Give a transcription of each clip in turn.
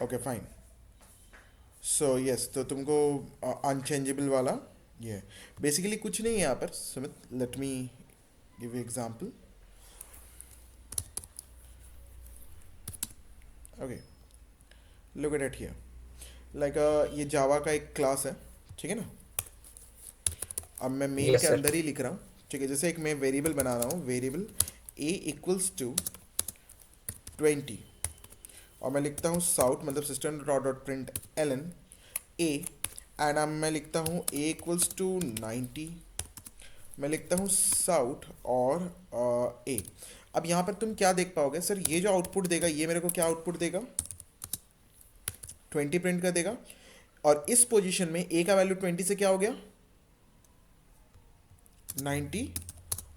Okay fine. So yes, तो तुमको unchangeable वाला ये बेसिकली कुछ नहीं है यहाँ पर Sumit. Let me give you example. Okay, look at it here. Like ये जावा का एक क्लास है, ठीक है ना। अब मैं मेन के यस सर। अंदर ही लिख रहा हूँ, ठीक है। जैसे एक मैं वेरिएबल बना रहा हूँ, वेरिएबल ए इक्वल्स टू 20, और मैं लिखता हूँ साउट मतलब system dot dot print L N a, and अब मैं लिखता हूँ ए इक्वल्स टू 90। मैं लिखता हूँ साउट और ए। अब यहाँ पर तुम क्या देख पाओगे सर, ये जो आउटपुट देगा ये मेरे को क्या आउटपुट देगा, 20 प्रिंट कर देगा। और इस पोजीशन में ए का वैल्यू 20 से क्या हो गया, 90,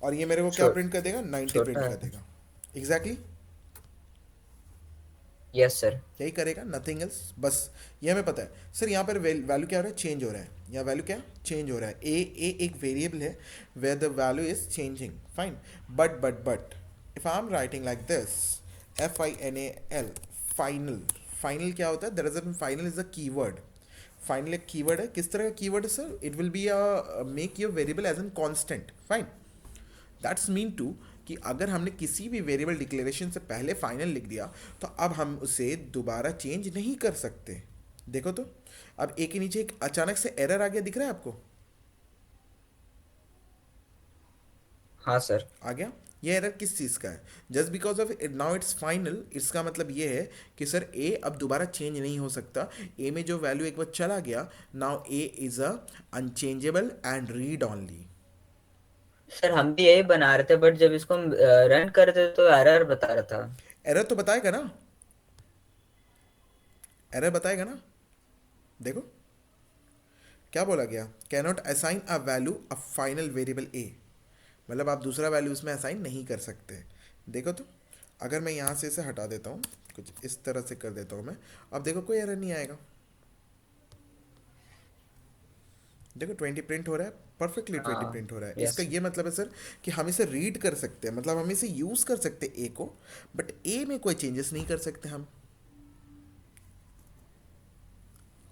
और ये मेरे को क्या प्रिंट कर देगा, 90 छोटा प्रिंट कर है। देगा। Exactly exactly, yes sir. यही करेगा, नथिंग एल्स। बस ये हमें पता है सर। यहाँ पर वैल्यू क्या हो रहा है, चेंज हो रहा है। यहाँ वैल्यू क्या चेंज हो रहा है, ए एक वेरिएबल है where the value is changing, fine. But if I am writing like this, FINAL, final. Final क्या होता है, दरअसल final is a keyword. Final एक कीवर्ड है। किस तरह का कीवर्ड है sir, it will be a make your variable as an constant, fine. That's mean to कि अगर हमने किसी भी वेरिएबल डिक्लेरेशन से पहले फाइनल लिख दिया तो अब हम उसे दोबारा चेंज नहीं कर सकते। देखो तो, अब ए के नीचे एक अचानक से एरर आ गया, दिख रहा है आपको, हाँ सर। आ गया। ये एरर किस चीज़ का है, just because of it now it's final. इसका मतलब ये है कि सर ए अब दोबारा चेंज नहीं हो सकता। ए में जो वैल्यू एक बार चला गया, now A is a unchangeable and read only. Sir हम भी यही बना रहे थे, बट जब इसको हम रन कर रहे थे तो एरर बता रहा था। एरर तो बताएगा ना, एरर बताएगा ना। देखो क्या बोला गया, cannot assign a value a final variable a, मतलब आप दूसरा वैल्यू उसमें असाइन नहीं कर सकते। देखो तो, अगर मैं यहाँ से इसे हटा देता हूँ, कुछ इस तरह से कर देता हूँ मैं, अब देखो कोई एरर नहीं आएगा। देखो 20 प्रिंट हो रहा है, परफेक्टली 20 हाँ। प्रिंट हो रहा है। इसका यस। ये मतलब है सर कि हम इसे रीड कर सकते हैं, मतलब हम इसे यूज़ कर सकते हैं ए को, बट ए में कोई चेंजेस नहीं कर सकते हम।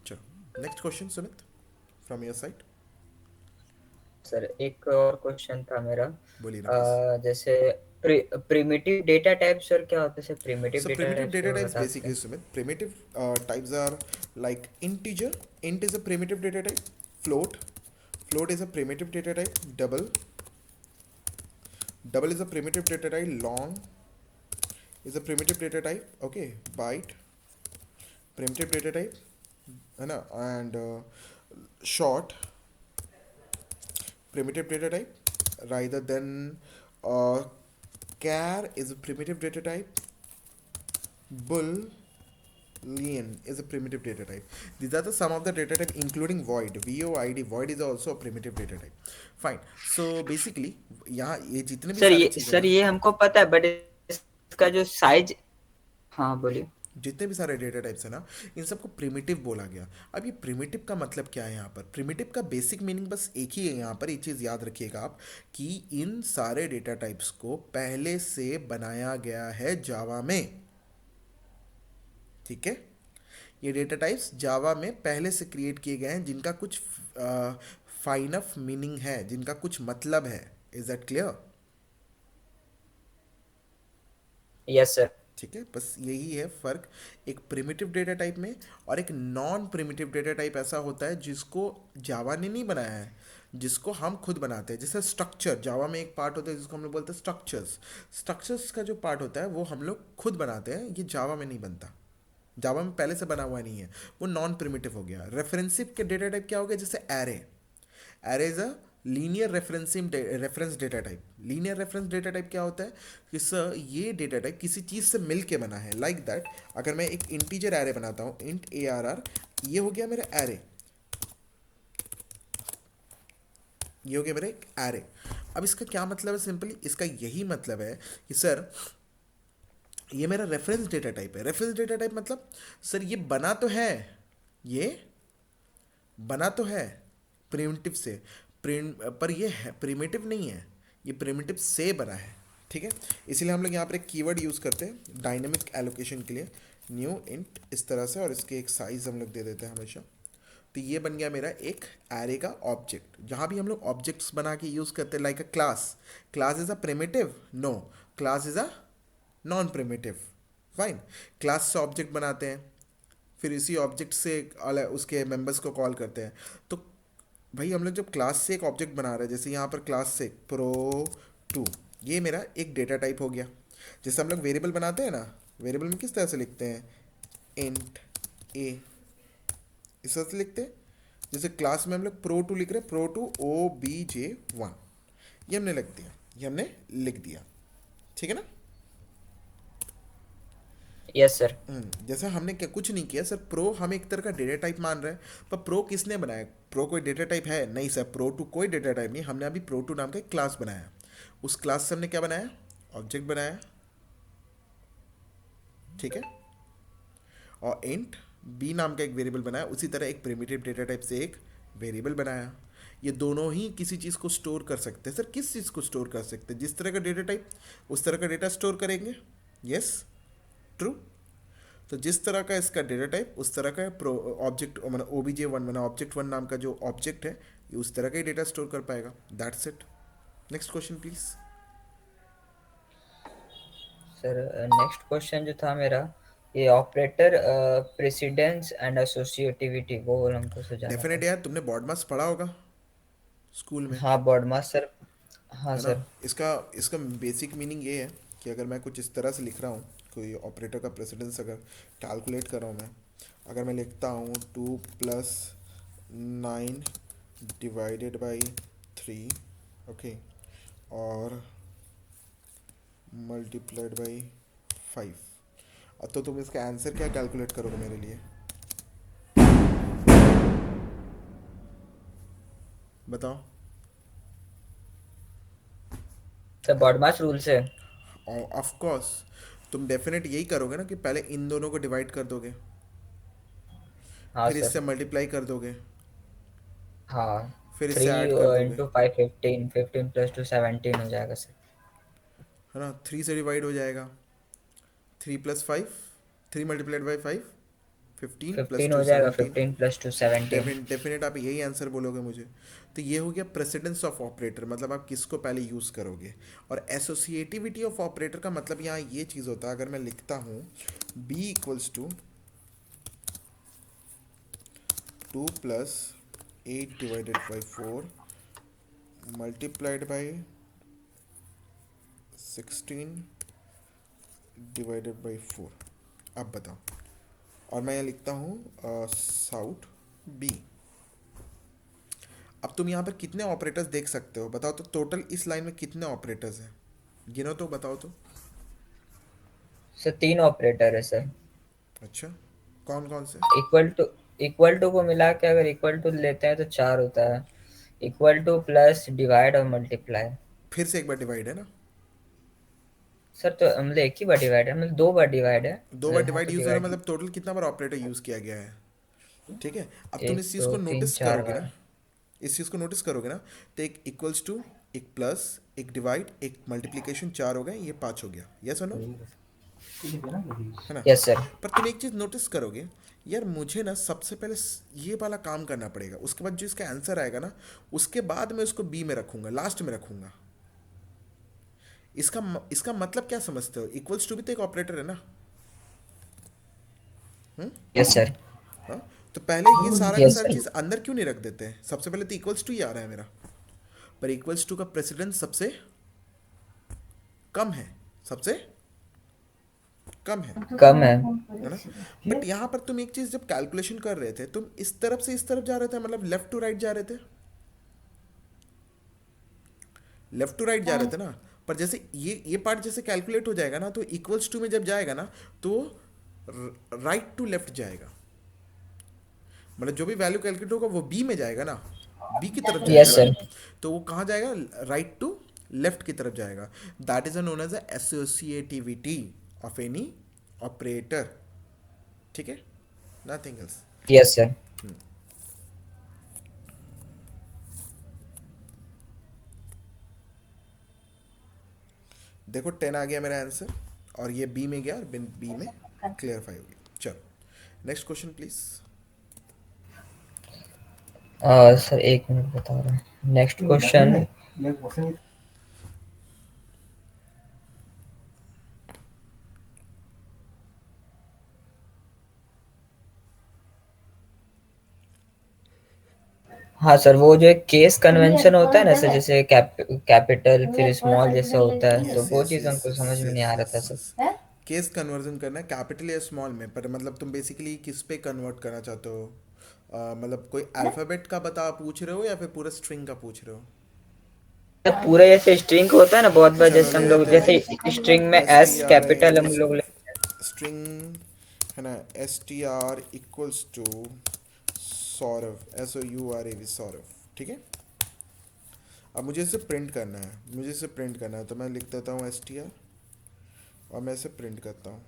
चलो next question Sumit, from your side. Sir एक और क्वेश्चन था मेरा। बोलिए ना प्लीज़। जैसे प्रिमिटिव डेटा टाइप सर क्या होता है sir, primitive So data primitive types data को types बता सकते basically, हैं? Sumit, primitive types are like integer. Int is a primitive data type. Float, float is a primitive data type. Double is a primitive data type. Long is a primitive data type. Okay, byte, primitive data type, है ना, and short, primitive data type. Rather than char is a primitive data type. Boolean is a primitive data type. These are the some of the data type including void. VOID, void is also a primitive data type. Fine. So basically यहाँ ये जितने भी सारे चीज़ है sir ना, ये हमको पता है, बट इसका जो साइज। हाँ बोलिए। जितने भी सारे डेटा टाइप्स है ना, इन सबको प्रिमिटिव बोला गया। अब ये प्रिमिटिव का मतलब क्या है यहाँ पर, प्रिमिटिव का बेसिक मीनिंग बस एक ही है यहाँ पर। एक चीज़ याद रखिएगा आप, कि इन सारे डेटा टाइप्स को पहले से बनाया गया है जावा में, ठीक है। ये डेटा टाइप्स जावा में पहले से क्रिएट किए गए हैं, जिनका कुछ फाइन ऑफ मीनिंग है, जिनका कुछ मतलब है। Is that clear? Yes sir. ठीक है, बस यही है फर्क एक प्रिमिटिव डेटा टाइप में और एक नॉन प्रिमिटिव डेटा टाइप। ऐसा होता है जिसको जावा ने नहीं बनाया है, जिसको हम खुद बनाते हैं। जैसे स्ट्रक्चर, जावा में एक पार्ट होता है जिसको हम लोग बोलते हैं स्ट्रक्चर्स। स्ट्रक्चर्स का जो पार्ट होता है वो हम लोग खुद बनाते हैं, ये जावा में नहीं बनता। जावा में पहले से बना हुआ नहीं है, वो नॉन प्रिमिटिव हो गया। रेफरेंसिव के डेटा टाइप क्या हो गया, जैसे array. Array is a linear reference data type. Linear reference data type क्या होता है कि सर ये डेटा टाइप किसी चीज़ से मिल के बना है, लाइक दैट। अगर मैं एक इंटीजर एरे बनाता हूँ, इंट ARR, ये हो गया मेरा एरे, ये हो गया मेरा एक एरे। अब इसका क्या मतलब है, सिंपली इसका यही मतलब है कि सर ये मेरा रेफरेंस डेटा टाइप है। रेफरेंस डेटा टाइप मतलब सर ये बना तो है, ये बना तो है प्रिमिटिव से, पर ये है प्रिमिटिव नहीं है, ये प्रिमिटिव से बना है, ठीक है, इसीलिए हम लोग यहाँ पर एक कीवर्ड यूज़ करते हैं डायनेमिक एलोकेशन के लिए, न्यू इंट इस तरह से, और इसके एक साइज हम लोग दे देते हैं हमेशा। तो ये बन गया मेरा एक एरे का ऑब्जेक्ट। जहाँ भी हम लोग ऑब्जेक्ट्स बना के यूज़ करते हैं like a class, class is a primitive, no, class is a non primitive. Fine, class से ऑब्जेक्ट बनाते हैं, फिर इसी ऑब्जेक्ट से उसके मेंबर्स को कॉल करते हैं। तो भाई हम लोग जब क्लास से एक ऑब्जेक्ट बना रहे हैं, जैसे यहाँ पर क्लास से प्रो टू, ये मेरा एक डेटा टाइप हो गया। जैसे हम लोग वेरिएबल बनाते हैं ना, वेरिएबल में किस तरह से लिखते हैं, इंट ए, इस तरह से लिखते हैं। जैसे क्लास में हम लोग प्रो टू लिख रहे हैं, प्रो टू OBJ1, ये हमने लिख दिया, ये हमने लिख दिया, ठीक है ना। Yes sir. जैसे हमने क्या कुछ नहीं किया सर, प्रो हम एक तरह का डेटा टाइप मान रहे हैं, पर प्रो किसने बनाया, प्रो कोई डेटा टाइप है नहीं सर, प्रो टू कोई डेटा टाइप नहीं, हमने अभी प्रो टू नाम का एक क्लास बनाया, उस क्लास से हमने क्या बनाया, ऑब्जेक्ट बनाया, ठीक है, और इंट बी नाम का एक वेरिएबल बनाया, उसी तरह एक प्रिमिटिव डेटा टाइप से एक वेरिएबल बनाया। ये दोनों ही किसी चीज़ को स्टोर कर सकते हैं सर, किस चीज़ को स्टोर कर सकते हैं, जिस तरह का डेटा टाइप उस तरह का डेटा स्टोर करेंगे, यस ट्रू। तो जिस तरह का इसका डेटा टाइप उस तरह का प्रो ऑब्जेक्ट मैंने OBJ1 मैंने ऑब्जेक्ट 1 नाम का जो ऑब्जेक्ट है, ये उस तरह का ही डेटा स्टोर कर पाएगा, that's it. Next question please. Sir next question जो था मेरा, ये ऑपरेटर प्रेसिडेंस एंड एसोसिएटिविटी, वो हमको सुझाना डेफिनेट था। यार, तुमने बॉड मास पढ़ा होगा स्कूल में, हाँ बॉड मास सर। हाँ है ना। सर। इसका इसका बेसिक मीनिंग ये है कि अगर मैं कुछ इस तरह से लिख रहा हूँ, कोई ऑपरेटर का प्रेसिडेंस अगर कैलकुलेट कर रहा हूँ मैं, अगर मैं लिखता हूँ 2 + 9 डिवाइडेड बाई 3, ओके, और मल्टीप्लाइड बाई 5, अब तो तुम इसका आंसर क्या कैलकुलेट करोगे मेरे लिए, बताओ। सर बॉड मास रूल से। ऑफ कोर्स, तुम डेफिनेट यही करोगे ना कि पहले इन दोनों को डिवाइड कर दोगे, हाँ फिर सर। इससे मल्टीप्लाई कर दोगे, हाँ। फिर थ्री इससे ऐड कर दोगे, इंटू 5 15, 15 + 2 17 हो जाएगा सर। है ना। 3 से डिवाइड हो जाएगा, 3 + 5, 3 × 5 15 + 15 2 हो जाएगा, 17, 15 + 2 17। डेफिनेट आप यही आंसर बोलोगे मुझे। तो ये हो गया प्रेसिडेंस ऑफ ऑपरेटर, मतलब आप किसको पहले यूज़ करोगे। और एसोसिएटिविटी ऑफ ऑपरेटर का मतलब यहाँ ये चीज़ होता है, अगर मैं लिखता हूँ B = 2 + 8 / 4 मल्टीप्लाइड बाई 16 / 4, अब बताओ। और मैं यहाँ लिखता हूँ साउथ B। अब तुम यहाँ पर कितने ऑपरेटर्स देख सकते हो बताओ तो, टोटल इस लाइन में कितने ऑपरेटर्स हैं, गिनो तो, बताओ तो। सर 3 ऑपरेटर है सर। अच्छा, कौन कौन से। इक्वल टू को मिला के अगर इक्वल टू लेते हैं तो 4 होता है। इक्वल टू प्लस डिवाइड और मल्टीप्लाई। फिर से एक बार डिवाइड है ना, सर तो मतलब एक ही बार डिवाइड है, मतलब 2 बार डिवाइड है। 2 बार यहाँ डिवाइड तो यूज़ हो रहा है, डिवाइड। मतलब टोटल कितना बार ऑपरेटर यूज़ किया गया है, ठीक है। अब तुम एक इस चीज़ दो को तीन नोटिस चार करोगे ना, बार। इस चीज़ को नोटिस करोगे ना, तो एक इक्वल्स टू, एक प्लस, एक डिवाइड, एक मल्टीप्लिकेशन, 4 हो गए, ये 5 हो गया, यस और नो, है ना। Yes sir. पर तुम एक चीज़ नोटिस करोगे, यार मुझे ना सबसे पहले ये वाला काम करना पड़ेगा, उसके बाद जो इसका आंसर आएगा ना, उसके बाद मैं उसको बी में रखूंगा, लास्ट में रखूंगा। इसका मतलब क्या समझते हो, इक्वल्स टू भी तो एक ऑपरेटर है ना। हम्म। Yes sir. हाँ, तो पहले ये सारा का यस सारा सर। चीज़ अंदर क्यों नहीं रख देते हैं, सबसे पहले तो इक्वल्स टू ही आ रहा है मेरा, पर इक्वल्स टू का प्रेसिडेंस सबसे कम है, सबसे कम कम है। है ना। बट यहाँ पर तुम एक चीज़ जब कैलकुलेशन कर रहे थे, तुम इस तरफ से इस तरफ जा रहे थे, मतलब लेफ्ट टू राइट जा रहे थे, लेफ्ट टू राइट जा रहे थे ना। पर जैसे ये पार्ट जैसे कैलकुलेट हो जाएगा ना, तो इक्वल्स टू में जब जाएगा ना, तो राइट टू लेफ्ट जाएगा, मतलब जो भी वैल्यू कैलकुलेट होगा वो बी में जाएगा ना, बी की तरफ जाएगा यस ना। सर। तो वो कहाँ जाएगा, राइट टू लेफ्ट की तरफ जाएगा। That is known as associativity of any operator, ठीक है, नथिंग एल्स। Yes sir. देखो 10 आ गया मेरा आंसर, और ये बी में गया और बी में क्लियरफाई हो गया। चलो नेक्स्ट क्वेश्चन प्लीज। सर एक मिनट बता रहा हूँ नेक्स्ट क्वेश्चन। हाँ सर, वो जो एक केस कन्वेंशन होता है ना सर, जैसे कैपिटल फिर स्मॉल जैसे होता है, तो यस वो यस चीज़ यस हमको यस समझ में नहीं यस आ रहा यस था सर। यस। केस कन्वर्जन करना है कैपिटल या स्मॉल में, पर मतलब तुम बेसिकली किस पे कन्वर्ट करना चाहते हो? मतलब कोई अल्फ़ाबेट का बता पूछ रहे हो या फिर पूरा स्ट्रिंग का पूछ रहे हो? पूरा जैसे स्ट्रिंग होता है ना, बहुत बार चलो जैसे ले हम लोग लेते जैसे हैं स्ट्रिंग में एस टी एस आर है कैपिटल हम जैसे लोग स्ट्रिंग है ना, S T R equals to Saurabh, S O U R A V Saurabh, ठीक है। अब मुझे इसे प्रिंट करना है, मुझे इसे प्रिंट करना है, तो मैं लिख देता हूँ एस टी आर और मैं इसे प्रिंट करता हूँ।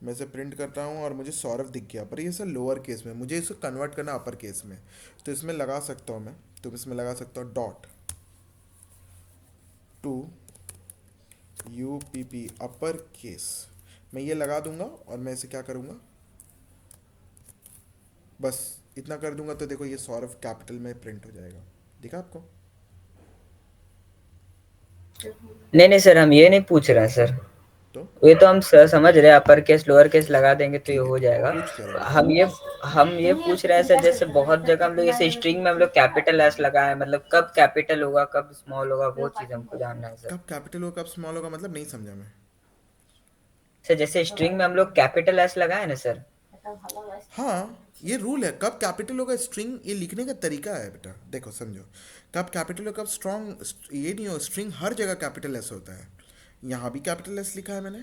मैं इसे प्रिंट करता हूँ और मुझे सौरभ दिख गया, पर ये सर लोअर केस में, मुझे इसे कन्वर्ट करना अपर केस में। तो इसमें लगा सकता हूँ मैं, तो इसमें लगा सकता हूँ dot to U P P upper case. मैं ये लगा दूंगा और मैं इसे क्या करूँगा, बस इतना कर दूंगा, तो देखो ये सौरभ कैपिटल में प्रिंट हो जाएगा। दिखा आपको? नहीं नहीं सर, हम ये नहीं पूछ रहे हैं सर। तो ये तो हम समझ रहे हैं, अपर केस लोअर केस लगा देंगे तो ये ठीक है, हो जाएगा। पूछ क्या रहे हो बताओ? हम ये पूछ रहे हैं सर, जैसे बहुत जगह हम लोग जैसे स्ट्रिंग में हम लोग कैपिटल एस लगाए, मतलब कब कैपिटल होगा कब स्मॉल होगा, वो चीज हमको जानना है सर। कब कैपिटल होगा कब स्मॉल होगा मतलब नहीं समझा मैं। सर जैसे स्ट्रिंग में हम लोग कैपिटल एस लगाए ना सर। हाँ ये रूल है, कब कैपिटल होगा स्ट्रिंग, ये लिखने का तरीका है बेटा, देखो समझो। कब कैपिटल होगा कब स्ट्रॉन्ग, ये नहीं हो स्ट्रिंग हर जगह कैपिटल एस होता है। यहाँ भी कैपिटल एस लिखा है मैंने,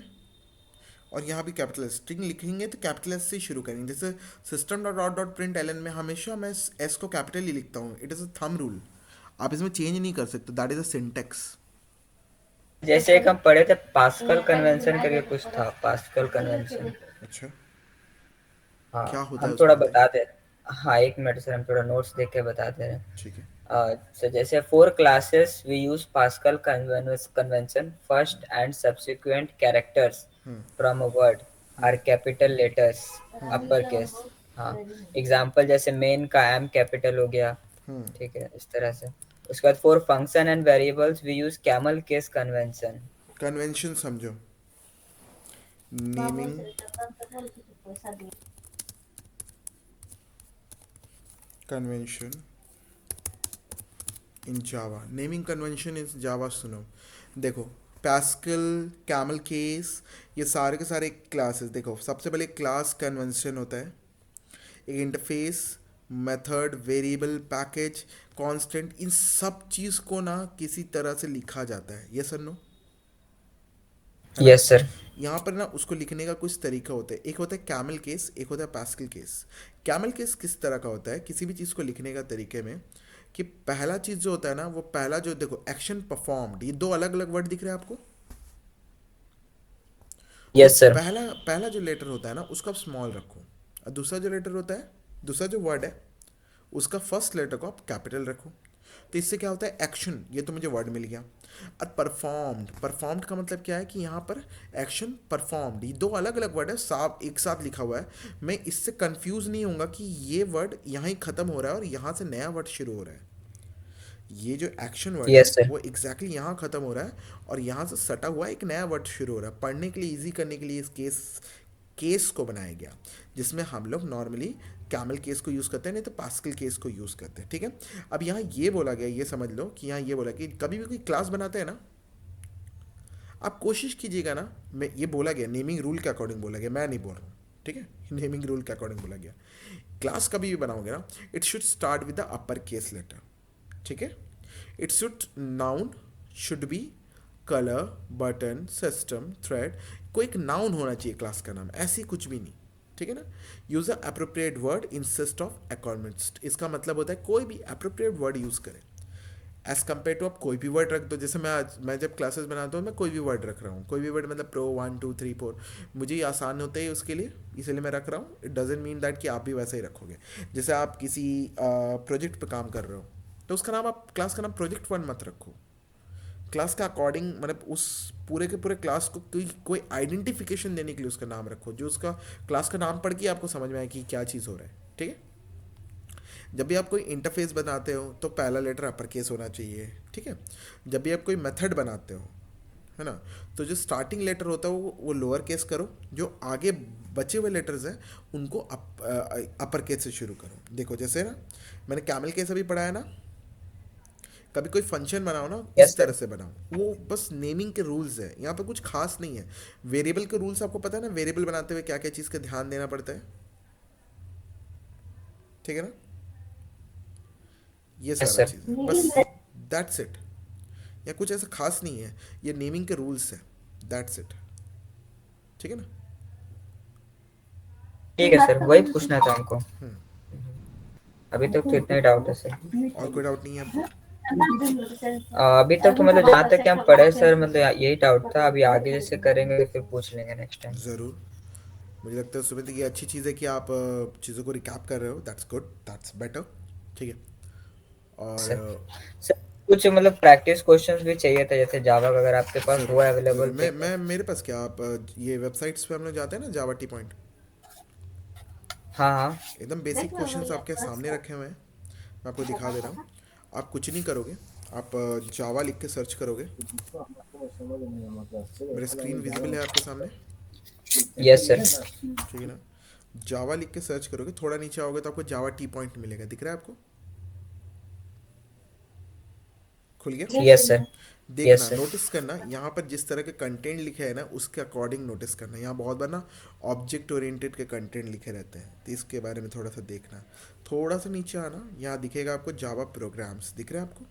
और यहाँ भी कैपिटल एस। स्ट्रिंग लिखेंगे तो कैपिटल एस से ही शुरू करेंगे, जैसे system dot dot dot print L में हमेशा मैं एस को कैपिटल ही लिखता हूँ, it is a thumb rule. आप इसमें चेंज नहीं कर सकते, दैट इज़ अ सिंटेक्स। जैसे एक हम पढ़े थे पास्कल कन्वेंशन करके कुछ था, पास्कल कन्वेंशन। अच्छा, क्या हाँ होता हम है उसको थोड़ा बताइए। बता दे। हाँ एक मिनट सर, हम थोड़ा नोट्स देख के बता दे रहे हैं। ठीक है। So जैसे for classes we use Pascal convention, first and subsequent characters from a word are capital letters upper case. हाँ, एग्जांपल जैसे मेन का एम कैपिटल हो गया, ठीक है इस तरह से। उसके बाद for function and variables we use camel case convention. Convention समझो, naming convention in Java, naming convention in Java सुनो। देखो पैस्कल, कैमल केस, ये सारे के सारे क्लासेस, देखो सबसे पहले क्लास कन्वेंशन होता है, एक interface, method, variable, package, constant, इन सब चीज़ को ना किसी तरह से लिखा जाता है, ये सर नो, है ना। Yes sir. यहाँ पर ना उसको लिखने का कुछ तरीका होता है, एक होता है कैमल केस, एक होता है पैस्कल केस। कैमल केस किस तरह का होता है किसी भी चीज़ को लिखने का तरीके में, कि पहला चीज़ जो होता है ना, वो पहला जो देखो एक्शन परफॉर्म्ड, ये दो अलग अलग वर्ड दिख रहे हैं आपको। तो यस सर। पहला पहला जो लेटर होता है ना उसको आप स्मॉल रखो, और दूसरा जो लेटर होता है, दूसरा जो वर्ड है, उसका फर्स्ट लेटर को आप कैपिटल रखो। तो इससे क्या होता है, एक्शन, ये तो मुझे वर्ड मिल गया। और परफॉर्म्ड, परफॉर्म्ड का मतलब क्या है कि यहाँ पर एक्शन परफॉर्म्ड, ये दो अलग अलग वर्ड है, साफ एक साथ लिखा हुआ है। मैं इससे कंफ्यूज नहीं होऊंगा कि ये वर्ड यहाँ ही खत्म हो रहा है और यहाँ से नया वर्ड शुरू हो रहा है। ये जो एक्शन वर्ड है यस सर। वो एग्जैक्टली यहाँ खत्म हो रहा है और यहाँ से सटा हुआ एक नया वर्ड शुरू हो रहा है। पढ़ने के लिए इजी करने के लिए इस केस को बनाया गया, जिसमें हम लोग नॉर्मली कैमल केस को यूज़ करते हैं, नहीं तो पास्कल केस को यूज़ करते हैं, ठीक है। अब यहाँ ये बोला गया, ये समझ लो कि यहाँ ये बोला कि कभी भी कोई क्लास बनाते हैं ना, आप कोशिश कीजिएगा ना, मैं ये बोला गया नेमिंग रूल के अकॉर्डिंग बोला गया, मैं नहीं बोल रहा हूँ, ठीक है। नेमिंग रूल के अकॉर्डिंग बोला गया, क्लास कभी भी बनाओगे ना, it should start with the upper case letter, ठीक है। It should noun should be colour, button, system, thread, कोई एक नाउन होना चाहिए क्लास का नाम, ऐसी कुछ भी नहीं, ठीक है ना। Use a appropriate word insist of accordments, इसका मतलब होता है कोई भी अप्रोप्रिएट वर्ड यूज करें। एज कम्पेयर टू आप कोई भी वर्ड रख दो, जैसे मैं जब क्लासेस बनाता हूँ मैं कोई भी वर्ड रख रहा हूँ, कोई भी वर्ड मतलब प्रो 1 2 3 4, मुझे ये आसान होता है उसके लिए, इसलिए मैं रख रहा हूँ। इट डजेंट मीन दैट कि आप भी वैसे ही रखोगे। जैसे आप किसी प्रोजेक्ट पे काम कर रहे हो, तो उसका नाम आप क्लास का नाम प्रोजेक्ट वन मत रखो, क्लास का अकॉर्डिंग, मतलब उस पूरे के पूरे क्लास को कोई कोई आइडेंटिफिकेशन देने के लिए उसका नाम रखो, जो उसका क्लास का नाम पढ़ के आपको समझ में आए कि क्या चीज़ हो रहा है, ठीक है। जब भी आप कोई इंटरफेस बनाते हो तो पहला लेटर अपर केस होना चाहिए, ठीक है। जब भी आप कोई मेथड बनाते हो, है ना, तो जो स्टार्टिंग लेटर होता है वो लोअर केस करो, जो आगे बचे हुए लेटर्स हैं उनको अपर केस से शुरू करो। देखो जैसे ना मैंने कैमल केस अभी पढ़ा है ना, कभी कोई फंक्शन बनाओ ना इस यस तरह सर। से बनाओ, वो बस नेमिंग के रूल्स है, यहाँ पे कुछ खास नहीं है। वेरिएबल के रूल्स आपको पता है ना, वेरिएबल बनाते हुए क्या क्या चीज़ का ध्यान देना पड़ता है, ठीक है ना, ये यस सारा सर। चीज़ है बस, दैट्स इट। या कुछ ऐसा खास नहीं है, ये नेमिंग के रूल्स है, दैट्स इट, ठीक है ना। ठीक है सर, वही पूछना था हमको। अभी तक तो इतना ही डाउट है सर। और कोई डाउट नहीं है आपको? अभी तक तो मतलब जहाँ तक कि हम पढ़े सर, मतलब यही डाउट था। अभी आगे जैसे करेंगे तो फिर पूछ लेंगे नेक्स्ट टाइम। ज़रूर। मुझे लगता है सुमित ये अच्छी चीज़ है कि आप चीज़ों को रिकैप कर रहे हो, दैट्स गुड, दैट्स बेटर, ठीक है। और सर सर कुछ मतलब प्रैक्टिस क्वेश्चंस भी चाहिए था, जैसे जावा का अगर आपके पास ज़रूर हुआ ज़रूर, अवेलेबल तो। मैं मेरे पास क्या, आप ये वेबसाइट्स पे हम लोग जाते हैं ना, जावा टी पॉइंट, हाँ हाँ। एकदम बेसिक क्वेश्चंस आपके सामने रखे हुए हैं, मैं आपको दिखा दे रहा हूँ। आप कुछ नहीं करोगे, आप जावा लिख के सर्च करोगे, मेरा स्क्रीन विजिबल है आपके सामने, यस सर। ठीक है ना। जावा लिख के सर्च करोगे, थोड़ा नीचे आओगे तो आपको जावा टी पॉइंट मिलेगा, दिख रहा है आपको, खुल गया। Yes sir. यस देखना, सर। नोटिस करना, यहाँ पर जिस तरह के कंटेंट लिखे हैं ना उसके अकॉर्डिंग नोटिस करना। यहाँ बहुत बार ना ऑब्जेक्ट ओरिएंटेड के कंटेंट लिखे रहते हैं, तो इसके बारे में थोड़ा सा देखना। थोड़ा सा नीचे आना, यहाँ दिखेगा आपको जावा प्रोग्राम्स, दिख रहा है आपको,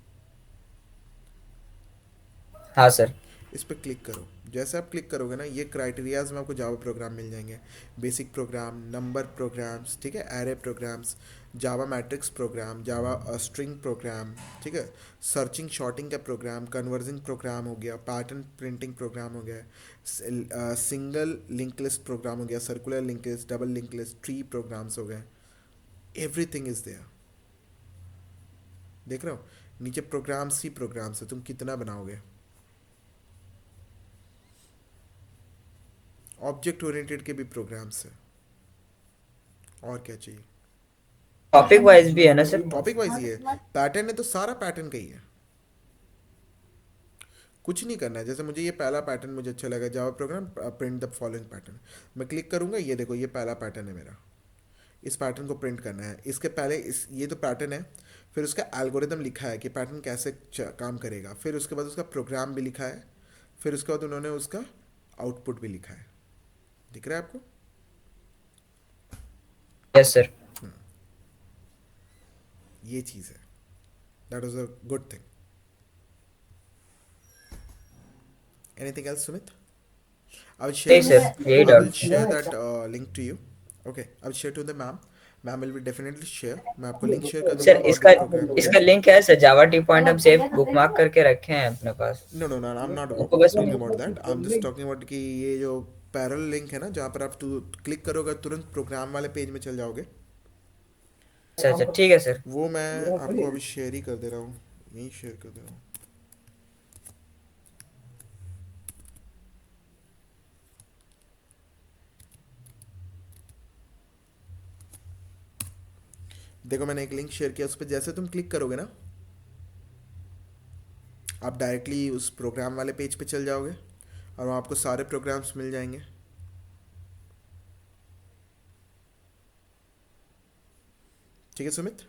हाँ सर। इस पर क्लिक करो। जैसे आप क्लिक करोगे ना, ये क्राइटेरियाज में आपको जावा प्रोग्राम मिल जाएंगे। बेसिक प्रोग्राम, नंबर प्रोग्राम्स, ठीक है, एरे प्रोग्राम्स, जावा मैट्रिक्स प्रोग्राम, जावा स्ट्रिंग प्रोग्राम, ठीक है, सर्चिंग शॉर्टिंग का प्रोग्राम, कन्वर्जिंग प्रोग्राम हो गया, पैटर्न प्रिंटिंग प्रोग्राम हो गया, सिंगल लिंक लिस्ट प्रोग्राम हो गया, circular link list, double link list, tree programs हो गए, एवरीथिंग इज देयर। देख रहे हो, नीचे प्रोग्राम्स ही प्रोग्राम्स है, तुम कितना बनाओगे। ऑब्जेक्ट ओरिएंटेड के भी प्रोग्राम्स है, और क्या चाहिए। टॉपिक वाइज भी है ना सर? टॉपिक वाइज ही है, पैटर्न है तो सारा पैटर्न का ही है, कुछ नहीं करना है। जैसे मुझे ये पहला पैटर्न मुझे अच्छा लगा, Java program print the following pattern, मैं क्लिक करूंगा, ये देखो ये पहला पैटर्न है मेरा, इस पैटर्न को प्रिंट करना है। इसके पहले इस ये तो पैटर्न है, फिर उसका एल्गोरिदम लिखा है कि पैटर्न कैसे काम करेगा, फिर उसके बाद उसका प्रोग्राम भी लिखा है, फिर उसके बाद उन्होंने उसका आउटपुट भी लिखा है, दिख रहा है आपको। Yes sir. ये चीज़ है, that was a good thing. Anything else Sumit? I will नहीं share सर, यही I will डाउट share था। that link to you. Okay, I will share to the ma'am. Ma'am will be definitely share. मैं आपको link share कर दूंगा sir और भी इसका प्रोग्राम के। इसका लिंक है सर, जावा टी पॉइंट हम सेव बुकमार्क करके रखे हैं अपने पास। No no no, I'm not हमको बस। talking about that. I'm just talking about कि ये जो पैरल लिंक है ना, जहाँ पर आप क्लिक करोगे तुरंत प्रोग्राम वाले पेज में चल जाओगे, अच्छा अच्छा, ठीक है सर। वो मैं आपको अभी शेयर ही कर दे रहा हूँ, यहीं शेयर कर दे रहा हूँ। देखो मैंने एक लिंक शेयर किया, उस पर जैसे तुम क्लिक करोगे ना, आप डायरेक्टली उस प्रोग्राम वाले पेज पे चल जाओगे और वहाँ आपको सारे प्रोग्राम्स मिल जाएंगे, ठीक है सुमित।